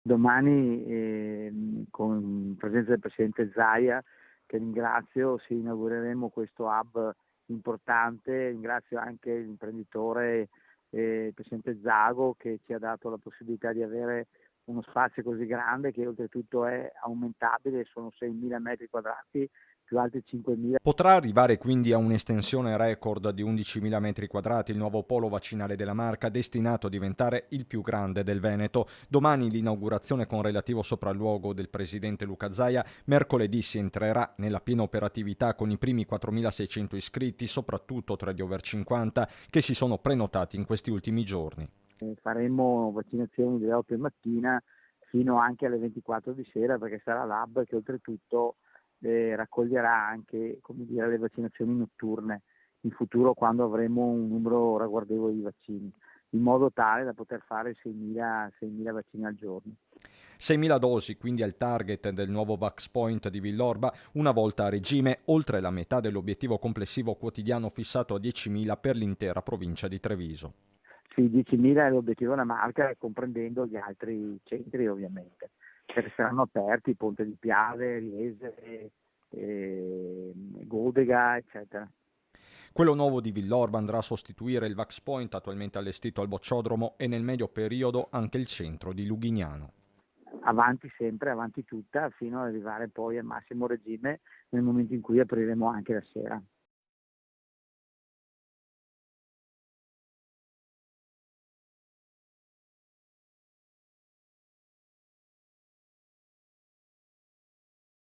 Domani, con presenza del Presidente Zaia, che ringrazio, inaugureremo questo hub importante. Ringrazio anche l'imprenditore, il Presidente Zago, che ci ha dato la possibilità di avere uno spazio così grande, che oltretutto è aumentabile, sono 6.000 metri quadrati più altri 5.000. Potrà arrivare quindi a un'estensione record di 11.000 metri quadrati il nuovo polo vaccinale della Marca, destinato a diventare il più grande del Veneto. Domani l'inaugurazione con relativo sopralluogo del presidente Luca Zaia, mercoledì si entrerà nella piena operatività con i primi 4.600 iscritti, soprattutto tra gli over 50, che si sono prenotati in questi ultimi giorni. Faremo vaccinazioni dalle 8 di mattina fino anche alle 24 di sera, perché sarà l'hub che oltretutto raccoglierà anche, come dire, le vaccinazioni notturne in futuro, quando avremo un numero ragguardevole di vaccini, in modo tale da poter fare 6.000 vaccini al giorno. 6.000 dosi quindi al target del nuovo Vax Point di Villorba, una volta a regime, oltre la metà dell'obiettivo complessivo quotidiano fissato a 10.000 per l'intera provincia di Treviso. Sì, 10.000 è l'obiettivo della Marca, comprendendo gli altri centri ovviamente, perché saranno aperti Ponte di Piave, Riese, Godega, eccetera. Quello nuovo di Villorba andrà a sostituire il Vax Point attualmente allestito al Bocciodromo e nel medio periodo anche il centro di Lughignano. Avanti sempre, avanti tutta, fino ad arrivare poi al massimo regime nel momento in cui apriremo anche la sera.